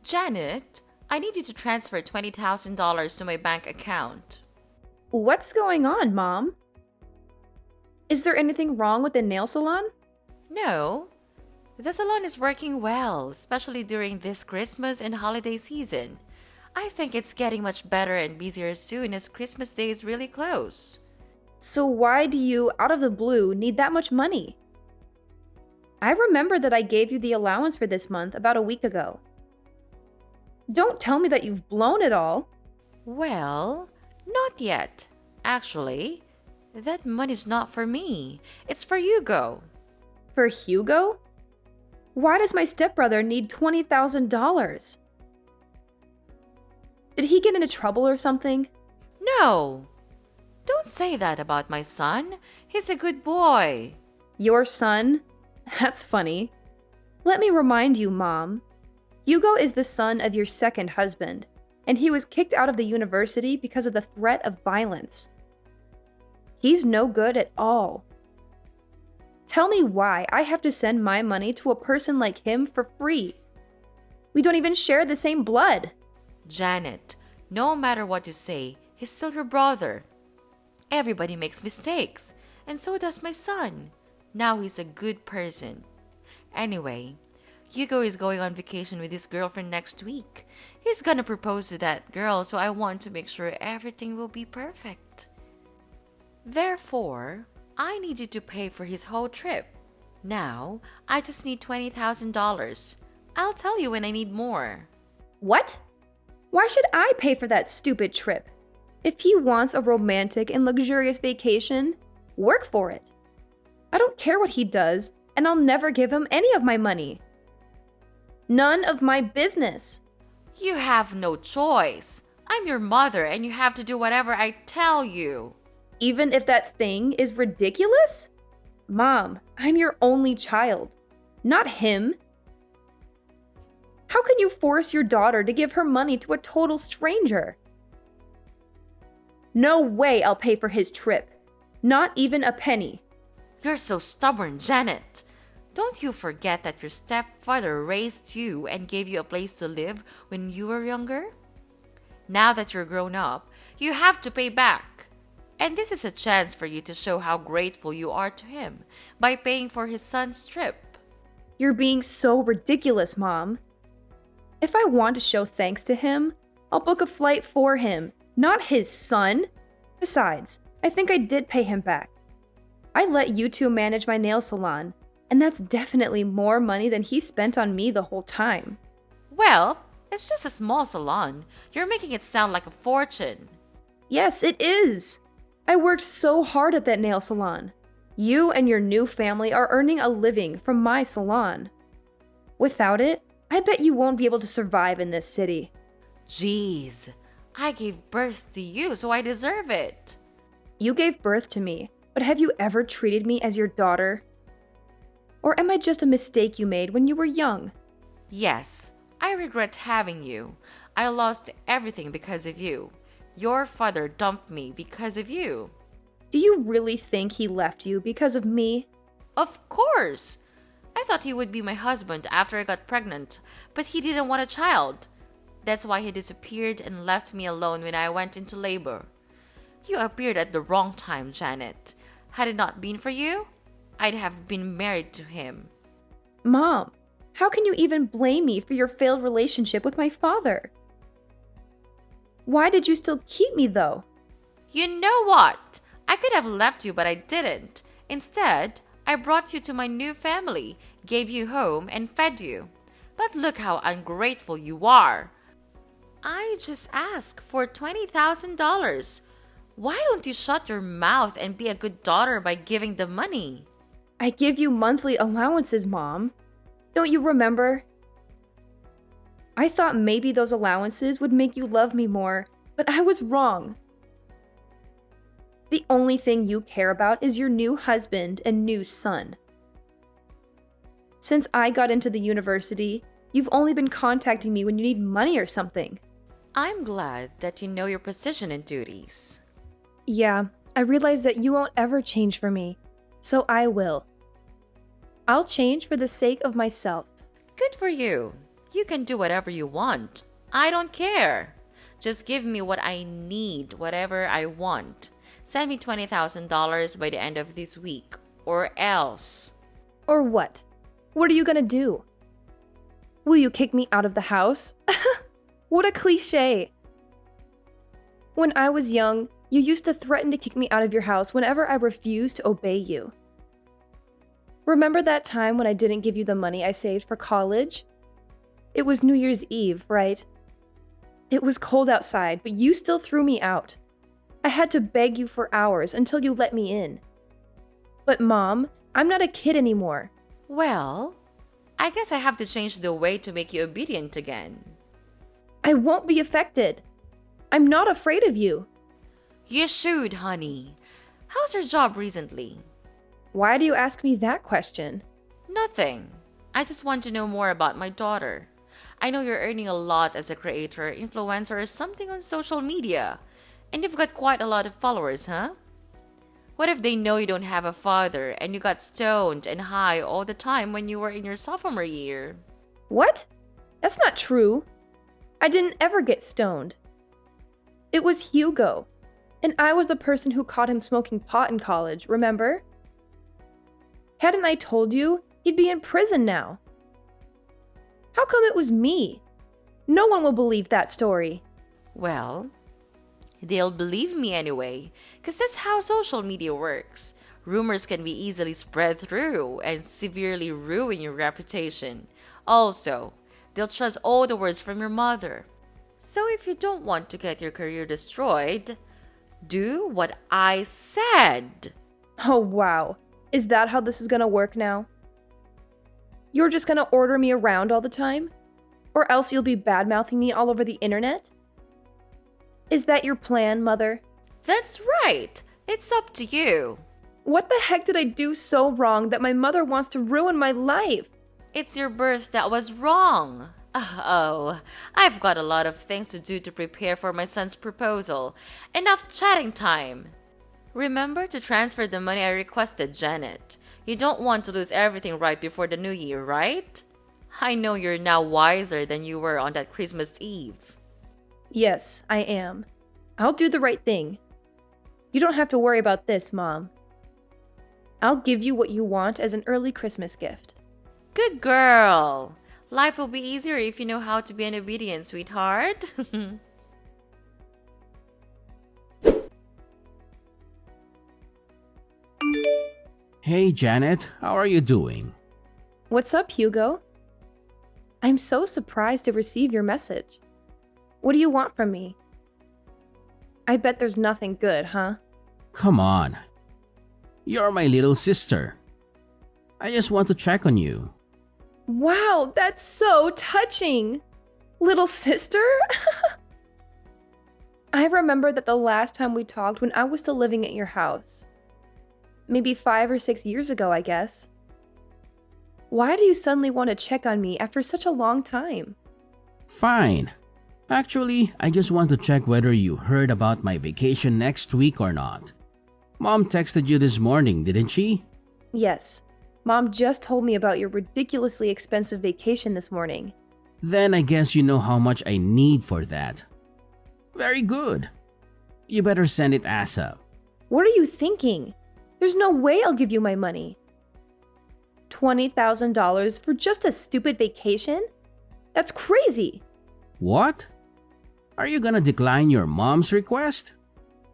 Janet, I need you to transfer $20,000 to my bank account. What's going on, Mom? Is there anything wrong with the nail salon? No, the salon is working well, especially during this Christmas and holiday season. I think it's getting much better and busier soon as Christmas Day is really close. So why do you, out of the blue, need that much money? I remember that I gave you the allowance for this month about a week ago. Don't tell me that you've blown it all. Well, not yet. Actually, that money's not for me. It's for Hugo. For Hugo? Why does my stepbrother need $20,000? Did he get into trouble or something? No, don't say that about my son. He's a good boy. Your son? That's funny. Let me remind you, Mom. Hugo is the son of your second husband, and he was kicked out of the university because of the threat of violence. He's no good at all. Tell me why I have to send my money to a person like him for free. We don't even share the same blood. Janet, no matter what you say, he's still your brother. Everybody makes mistakes, and so does my son. Now he's a good person. Anyway, Hugo is going on vacation with his girlfriend next week. He's gonna propose to that girl, so I want to make sure everything will be perfect. Therefore, I need you to pay for his whole trip. Now, I just need $20,000. I'll tell you when I need more. What? Why should I pay for that stupid trip? If he wants a romantic and luxurious vacation, work for it. I don't care what he does, and I'll never give him any of my money. None of my business. You have no choice. I'm your mother, and you have to do whatever I tell you. Even if that thing is ridiculous? Mom, I'm your only child, not him. How can you force your daughter to give her money to a total stranger? No way I'll pay for his trip. Not even a penny. You're so stubborn, Janet. Don't you forget that your stepfather raised you and gave you a place to live when you were younger? Now that you're grown up, you have to pay back. And this is a chance for you to show how grateful you are to him by paying for his son's trip. You're being so ridiculous, Mom. If I want to show thanks to him, I'll book a flight for him, not his son. Besides, I think I did pay him back. I let you two manage my nail salon, and that's definitely more money than he spent on me the whole time. Well, it's just a small salon. You're making it sound like a fortune. Yes, it is. I worked so hard at that nail salon. You and your new family are earning a living from my salon. Without it, I bet you won't be able to survive in this city. Jeez, I gave birth to you, so I deserve it. You gave birth to me, but have you ever treated me as your daughter? Or am I just a mistake you made when you were young? Yes, I regret having you. I lost everything because of you. Your father dumped me because of you. Do you really think he left you because of me? Of course! I thought he would be my husband after I got pregnant, but he didn't want a child. That's why he disappeared and left me alone when I went into labor. You appeared at the wrong time, Janet. Had it not been for you, I'd have been married to him. Mom, how can you even blame me for your failed relationship with my father? Why did you still keep me, though? You know what? I could have left you, but I didn't. Instead, I brought you to my new family, gave you home, and fed you. But look how ungrateful you are. I just asked for $20,000. Why don't you shut your mouth and be a good daughter by giving the money? I give you monthly allowances, Mom. Don't you remember? I thought maybe those allowances would make you love me more, but I was wrong. The only thing you care about is your new husband and new son. Since I got into the university, you've only been contacting me when you need money or something. I'm glad that you know your position and duties. Yeah, I realize that you won't ever change for me, so I will. I'll change for the sake of myself. Good for you. You can do whatever you want. I don't care. Just give me what I need, whatever I want. Send me $20,000 by the end of this week, or else. Or what? What are you gonna do? Will you kick me out of the house? What a cliche. When I was young, you used to threaten to kick me out of your house whenever I refused to obey you. Remember that time when I didn't give you the money I saved for college? It was New Year's Eve, right? It was cold outside, but you still threw me out. I had to beg you for hours until you let me in. But Mom, I'm not a kid anymore. Well, I guess I have to change the way to make you obedient again. I won't be affected. I'm not afraid of you. You should, honey. How's your job recently? Why do you ask me that question? Nothing. I just want to know more about my daughter. I know you're earning a lot as a creator, influencer, or something on social media. And you've got quite a lot of followers, huh? What if they know you don't have a father and you got stoned and high all the time when you were in your sophomore year? What? That's not true. I didn't ever get stoned. It was Hugo. And I was the person who caught him smoking pot in college, remember? Hadn't I told you, he'd be in prison now. How come it was me? No one will believe that story. Well, they'll believe me anyway, because that's how social media works. Rumors can be easily spread through and severely ruin your reputation. Also, they'll trust all the words from your mother. So if you don't want to get your career destroyed, do what I said. Oh, wow. Is that how this is gonna work now? You're just gonna order me around all the time? Or else you'll be bad-mouthing me all over the internet? Is that your plan, Mother? That's right. It's up to you. What the heck did I do so wrong that my mother wants to ruin my life? It's your birth that was wrong. Oh, I've got a lot of things to do to prepare for my son's proposal. Enough chatting time. Remember to transfer the money I requested, Janet. You don't want to lose everything right before the new year, right? I know you're now wiser than you were on that Christmas Eve. Yes, I am. I'll do the right thing. You don't have to worry about this, Mom. I'll give you what you want as an early Christmas gift. Good girl. Life will be easier if you know how to be an obedient sweetheart. Hey Janet, how are you doing? What's up, Hugo? I'm so surprised to receive your message. What do you want from me? I bet there's nothing good, huh? Come on. You're my little sister. I just want to check on you. Wow, that's so touching! Little sister? I remember that the last time we talked when I was still living at your house. Maybe 5 or 6 years ago, I guess. Why do you suddenly want to check on me after such a long time? Fine. Actually, I just want to check whether you heard about my vacation next week or not. Mom texted you this morning, didn't she? Yes. Mom just told me about your ridiculously expensive vacation this morning. Then I guess you know how much I need for that. Very good. You better send it ASAP. What are you thinking? There's no way I'll give you my money. $20,000 for just a stupid vacation? That's crazy! What? Are you gonna decline your mom's request?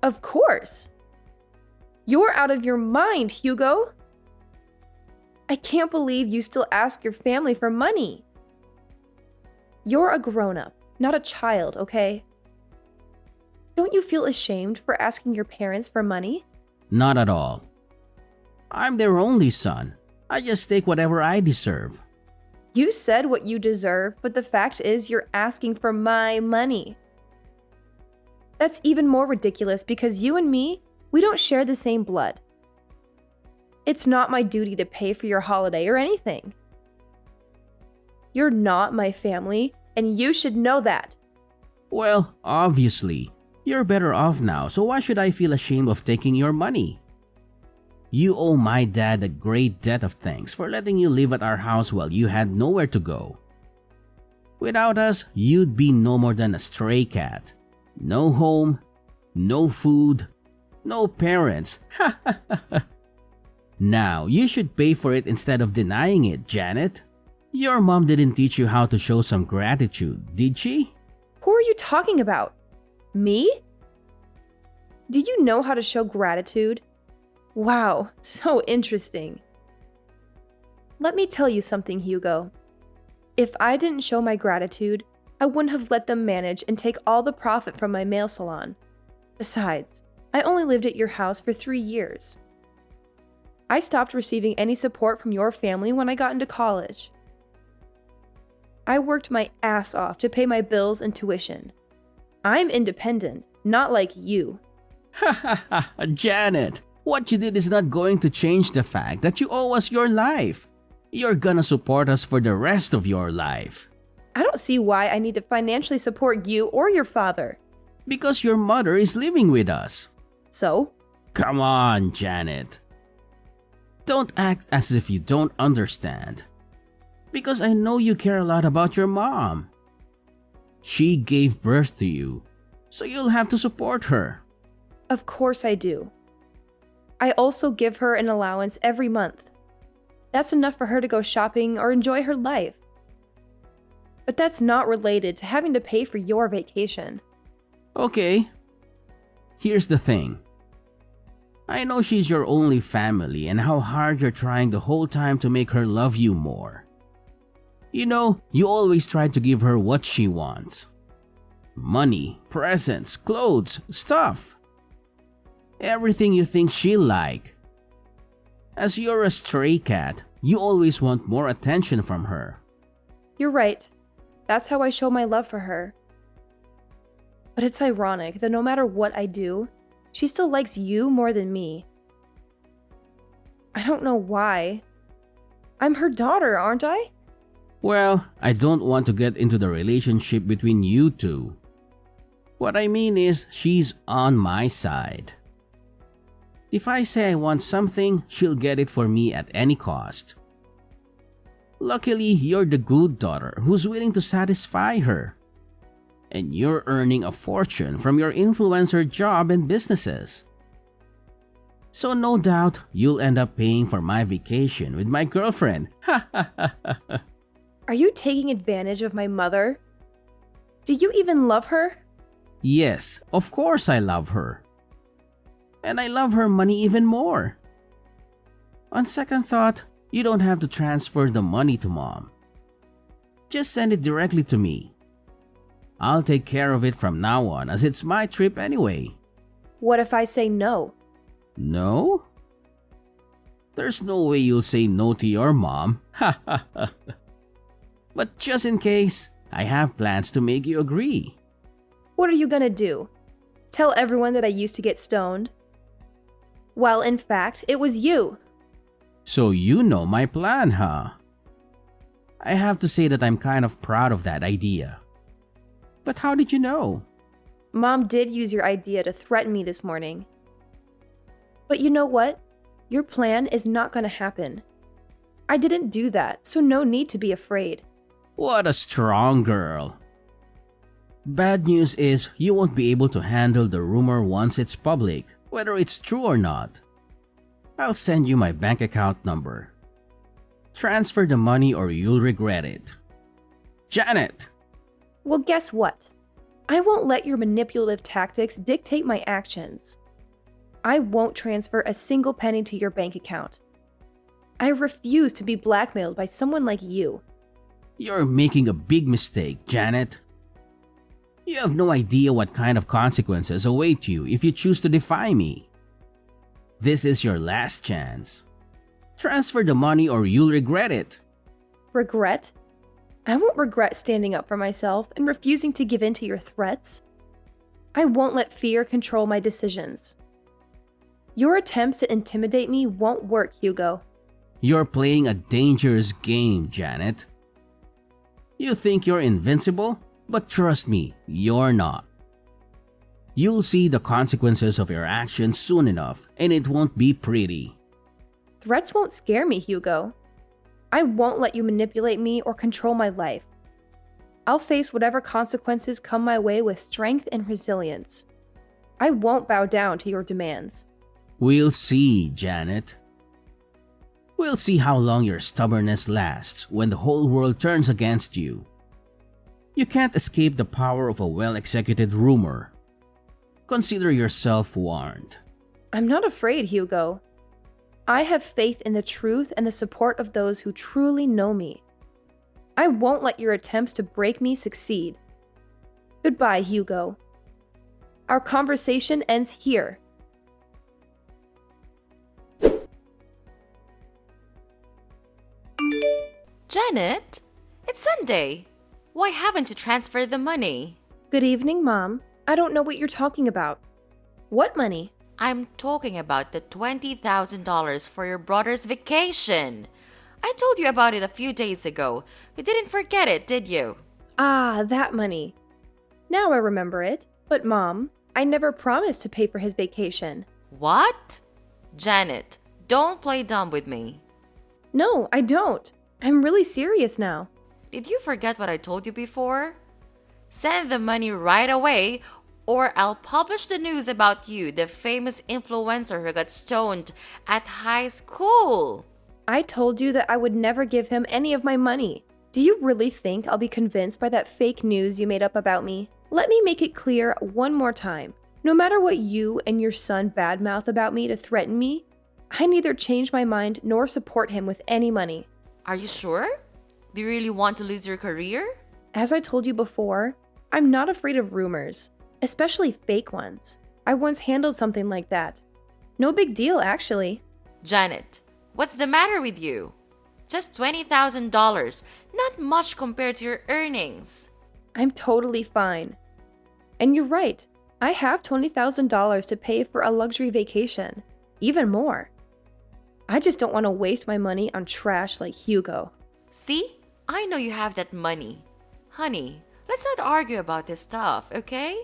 Of course! You're out of your mind, Hugo! I can't believe you still ask your family for money. You're a grown-up, not a child, okay? Don't you feel ashamed for asking your parents for money? Not at all. I'm their only son. I just take whatever I deserve. You said what you deserve, but the fact is you're asking for my money. That's even more ridiculous because you and me, we don't share the same blood. It's not my duty to pay for your holiday or anything. You're not my family, and you should know that. Well, obviously, you're better off now, so why should I feel ashamed of taking your money? You owe my dad a great debt of thanks for letting you live at our house while you had nowhere to go. Without us, you'd be no more than a stray cat. No home, no food, no parents. Now, you should pay for it instead of denying it, Janet. Your mom didn't teach you how to show some gratitude, did she? Who are you talking about? Me? Do you know how to show gratitude? Wow, so interesting. Let me tell you something, Hugo. If I didn't show my gratitude, I wouldn't have let them manage and take all the profit from my nail salon. Besides, I only lived at your house for 3 years. I stopped receiving any support from your family when I got into college. I worked my ass off to pay my bills and tuition. I'm independent, not like you. Janet, what you did is not going to change the fact that you owe us your life. You're gonna support us for the rest of your life. I don't see why I need to financially support you or your father. Because your mother is living with us. So? Come on, Janet. Don't act as if you don't understand. Because I know you care a lot about your mom. She gave birth to you, so you'll have to support her. Of course I do. I also give her an allowance every month. That's enough for her to go shopping or enjoy her life. But that's not related to having to pay for your vacation. Okay. Here's the thing. I know she's your only family and how hard you're trying the whole time to make her love you more. You know, you always try to give her what she wants. Money, presents, clothes, stuff. Everything you think she'll like. As you're a stray cat, you always want more attention from her. You're right. That's how I show my love for her. But it's ironic that no matter what I do, she still likes you more than me. I don't know why. I'm her daughter, aren't I? Well, I don't want to get into the relationship between you two. What I mean is, she's on my side. If I say I want something, she'll get it for me at any cost. Luckily, you're the good daughter who's willing to satisfy her. And you're earning a fortune from your influencer job and businesses. So no doubt, you'll end up paying for my vacation with my girlfriend. Are you taking advantage of my mother? Do you even love her? Yes, of course I love her. And I love her money even more. On second thought, you don't have to transfer the money to mom. Just send it directly to me. I'll take care of it from now on as it's my trip anyway. What if I say no? No? There's no way you'll say no to your mom. But just in case, I have plans to make you agree. What are you gonna do? Tell everyone that I used to get stoned? Well, in fact, it was you. So you know my plan, huh? I have to say that I'm kind of proud of that idea. But how did you know? Mom did use your idea to threaten me this morning. But you know what? Your plan is not gonna happen. I didn't do that, so no need to be afraid. What a strong girl. Bad news is you won't be able to handle the rumor once it's public, whether it's true or not. I'll send you my bank account number. Transfer the money or you'll regret it. Janet! Well, guess what? I won't let your manipulative tactics dictate my actions. I won't transfer a single penny to your bank account. I refuse to be blackmailed by someone like you. You're making a big mistake, Janet. You have no idea what kind of consequences await you if you choose to defy me. This is your last chance. Transfer the money or you'll regret it. Regret? I won't regret standing up for myself and refusing to give in to your threats. I won't let fear control my decisions. Your attempts to intimidate me won't work, Hugo. You're playing a dangerous game, Janet. You think you're invincible? But trust me, you're not. You'll see the consequences of your actions soon enough, and it won't be pretty. Threats won't scare me, Hugo. I won't let you manipulate me or control my life. I'll face whatever consequences come my way with strength and resilience. I won't bow down to your demands. We'll see, Janet. We'll see how long your stubbornness lasts when the whole world turns against you. You can't escape the power of a well-executed rumor. Consider yourself warned. I'm not afraid, Hugo. I have faith in the truth and the support of those who truly know me. I won't let your attempts to break me succeed. Goodbye, Hugo. Our conversation ends here. Janet, it's Sunday. Why haven't you transferred the money? Good evening, Mom. I don't know what you're talking about. What money? I'm talking about the $20,000 for your brother's vacation. I told you about it a few days ago. You didn't forget it, did you? Ah, that money. Now I remember it. But Mom, I never promised to pay for his vacation. What? Janet, don't play dumb with me. No, I don't. I'm really serious now. Did you forget what I told you before? Send the money right away or I'll publish the news about you, the famous influencer who got stoned at high school. I told you that I would never give him any of my money. Do you really think I'll be convinced by that fake news you made up about me? Let me make it clear one more time. No matter what you and your son badmouth about me to threaten me, I neither change my mind nor support him with any money. Are you sure? Do you really want to lose your career? As I told you before, I'm not afraid of rumors, especially fake ones. I once handled something like that. No big deal, actually. Janet, what's the matter with you? Just $20,000, not much compared to your earnings. I'm totally fine. And you're right, I have $20,000 to pay for a luxury vacation, even more. I just don't want to waste my money on trash like Hugo. See? I know you have that money. Honey, let's not argue about this stuff, okay?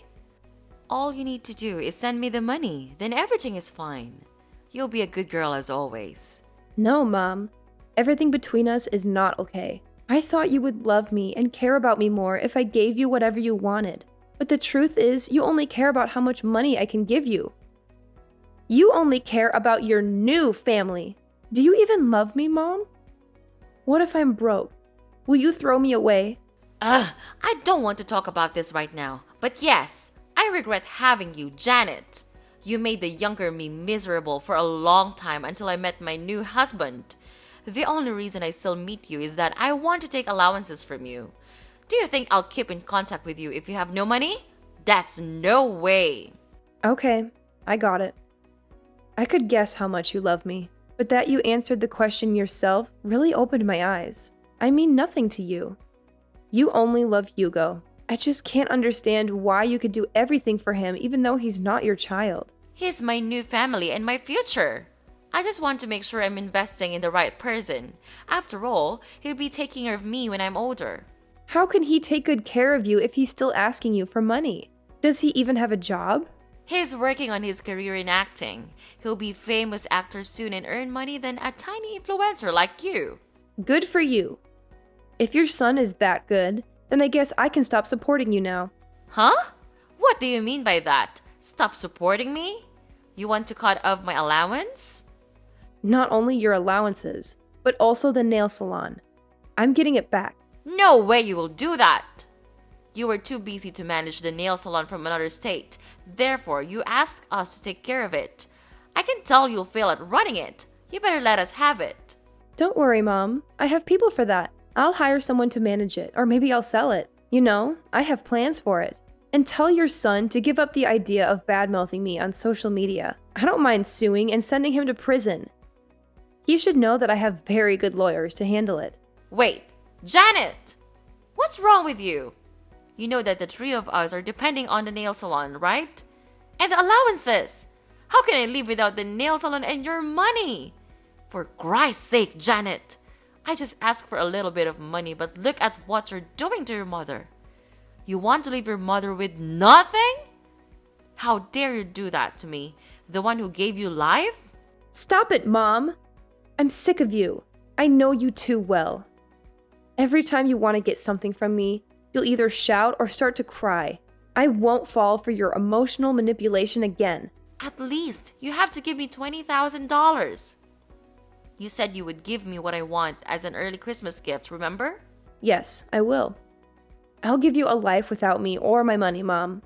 All you need to do is send me the money, then everything is fine. You'll be a good girl as always. No, Mom. Everything between us is not okay. I thought you would love me and care about me more if I gave you whatever you wanted. But the truth is, you only care about how much money I can give you. You only care about your new family. Do you even love me, Mom? What if I'm broke? Will you throw me away? I don't want to talk about this right now. But yes, I regret having you, Janet. You made the younger me miserable for a long time until I met my new husband. The only reason I still meet you is that I want to take allowances from you. Do you think I'll keep in contact with you if you have no money? That's no way. Okay, I got it. I could guess how much you love me, but that you answered the question yourself really opened my eyes. I mean nothing to you. You only love Hugo. I just can't understand why you could do everything for him even though he's not your child. He's my new family and my future. I just want to make sure I'm investing in the right person. After all, he'll be taking care of me when I'm older. How can he take good care of you if he's still asking you for money? Does he even have a job? He's working on his career in acting. He'll be a famous actor soon and earn money than a tiny influencer like you. Good for you. If your son is that good, then I guess I can stop supporting you now. Huh? What do you mean by that? Stop supporting me? You want to cut off my allowance? Not only your allowances, but also the nail salon. I'm getting it back. No way you will do that! You were too busy to manage the nail salon from another state. Therefore, you asked us to take care of it. I can tell you'll fail at running it. You better let us have it. Don't worry, Mom. I have people for that. I'll hire someone to manage it, or maybe I'll sell it. You know, I have plans for it. And tell your son to give up the idea of badmouthing me on social media. I don't mind suing and sending him to prison. He should know that I have very good lawyers to handle it. Wait, Janet! What's wrong with you? You know that the three of us are depending on the nail salon, right? And the allowances! How can I live without the nail salon and your money? For Christ's sake, Janet! I just asked for a little bit of money, but look at what you're doing to your mother. You want to leave your mother with nothing? How dare you do that to me, the one who gave you life? Stop it, Mom! I'm sick of you. I know you too well. Every time you want to get something from me, you'll either shout or start to cry. I won't fall for your emotional manipulation again. At least you have to give me $20,000. You said you would give me what I want as an early Christmas gift, remember? Yes, I will. I'll give you a life without me or my money, Mom.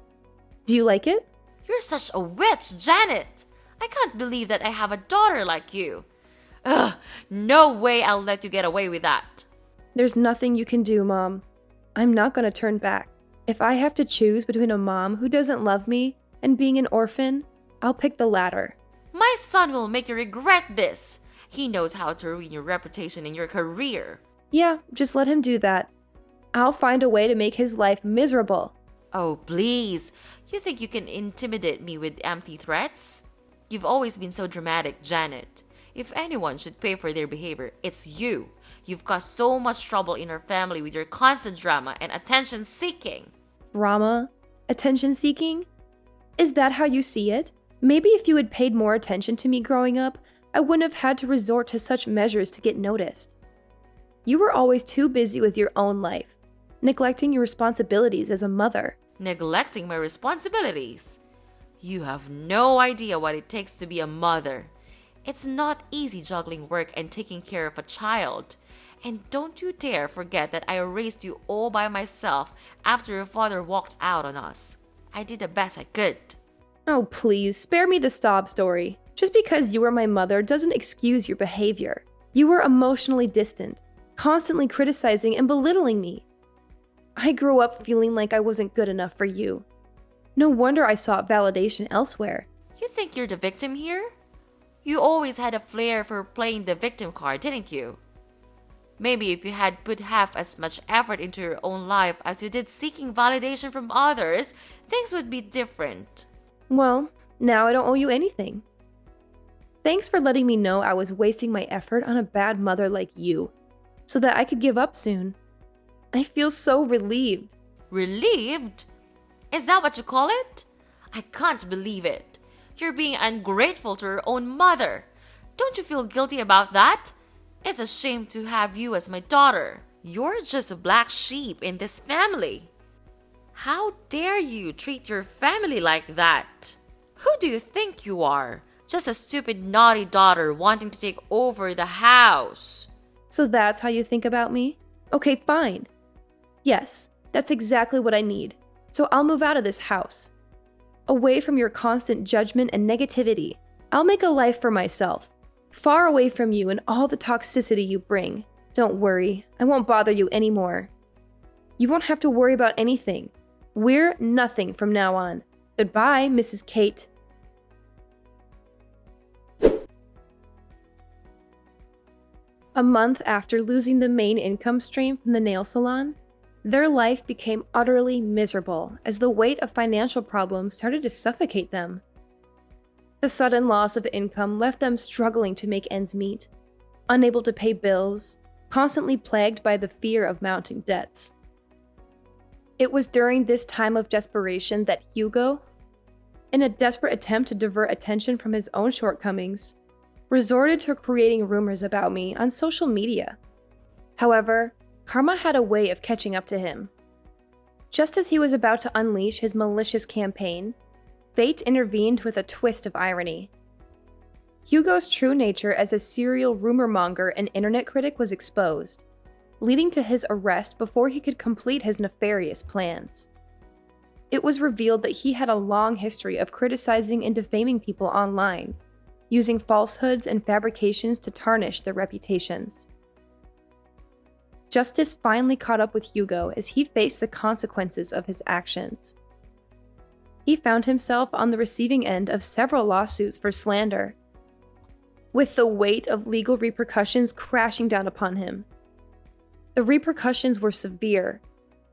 Do you like it? You're such a witch, Janet. I can't believe that I have a daughter like you. Ugh, no way I'll let you get away with that. There's nothing you can do, Mom. I'm not going to turn back. If I have to choose between a mom who doesn't love me and being an orphan, I'll pick the latter. My son will make you regret this. He knows how to ruin your reputation and your career. Yeah, just let him do that. I'll find a way to make his life miserable. Oh, please. You think you can intimidate me with empty threats? You've always been so dramatic, Janet. If anyone should pay for their behavior, it's you. You've caused so much trouble in our family with your constant drama and attention seeking. Drama? Attention seeking? Is that how you see it? Maybe if you had paid more attention to me growing up, I wouldn't have had to resort to such measures to get noticed. You were always too busy with your own life, neglecting your responsibilities as a mother. Neglecting my responsibilities? You have no idea what it takes to be a mother. It's not easy juggling work and taking care of a child. And don't you dare forget that I raised you all by myself after your father walked out on us. I did the best I could. Oh, please, spare me the sob story. Just because you were my mother doesn't excuse your behavior. You were emotionally distant, constantly criticizing and belittling me. I grew up feeling like I wasn't good enough for you. No wonder I sought validation elsewhere. You think you're the victim here? You always had a flair for playing the victim card, didn't you? Maybe if you had put half as much effort into your own life as you did seeking validation from others, things would be different. Well, now I don't owe you anything. Thanks for letting me know I was wasting my effort on a bad mother like you, so that I could give up soon. I feel so relieved. Relieved? Is that what you call it? I can't believe it. You're being ungrateful to your own mother. Don't you feel guilty about that? It's a shame to have you as my daughter. You're just a black sheep in this family. How dare you treat your family like that? Who do you think you are? Just a stupid, naughty daughter wanting to take over the house. So that's how you think about me? Okay, fine. Yes, that's exactly what I need. So I'll move out of this house. Away from your constant judgment and negativity. I'll make a life for myself. Far away from you and all the toxicity you bring. Don't worry, I won't bother you anymore. You won't have to worry about anything. We're nothing from now on. Goodbye, Mrs. Kate. A month after losing the main income stream from the nail salon, their life became utterly miserable as the weight of financial problems started to suffocate them. The sudden loss of income left them struggling to make ends meet, unable to pay bills, constantly plagued by the fear of mounting debts. It was during this time of desperation that Hugo, in a desperate attempt to divert attention from his own shortcomings, resorted to creating rumors about me on social media. However, karma had a way of catching up to him. Just as he was about to unleash his malicious campaign, fate intervened with a twist of irony. Hugo's true nature as a serial rumor monger and internet critic was exposed, leading to his arrest before he could complete his nefarious plans. It was revealed that he had a long history of criticizing and defaming people online, using falsehoods and fabrications to tarnish their reputations. Justice finally caught up with Hugo as he faced the consequences of his actions. He found himself on the receiving end of several lawsuits for slander, with the weight of legal repercussions crashing down upon him. The repercussions were severe,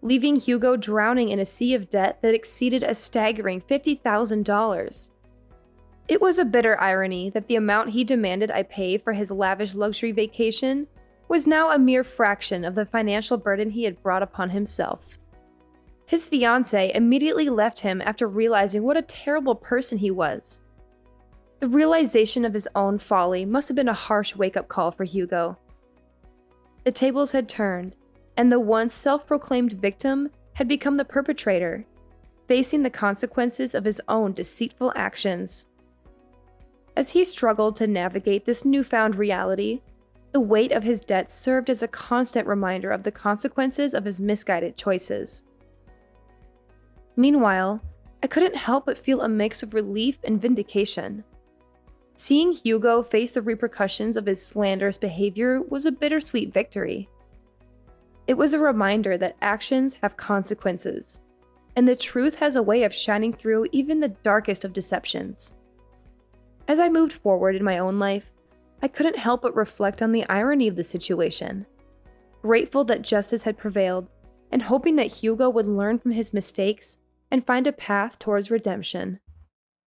leaving Hugo drowning in a sea of debt that exceeded a staggering $50,000. It was a bitter irony that the amount he demanded I pay for his lavish luxury vacation was now a mere fraction of the financial burden he had brought upon himself. His fiancée immediately left him after realizing what a terrible person he was. The realization of his own folly must have been a harsh wake-up call for Hugo. The tables had turned, and the once self-proclaimed victim had become the perpetrator, facing the consequences of his own deceitful actions. As he struggled to navigate this newfound reality, the weight of his debt served as a constant reminder of the consequences of his misguided choices. Meanwhile, I couldn't help but feel a mix of relief and vindication. Seeing Hugo face the repercussions of his slanderous behavior was a bittersweet victory. It was a reminder that actions have consequences, and the truth has a way of shining through even the darkest of deceptions. As I moved forward in my own life, I couldn't help but reflect on the irony of the situation, grateful that justice had prevailed, and hoping that Hugo would learn from his mistakes and find a path towards redemption.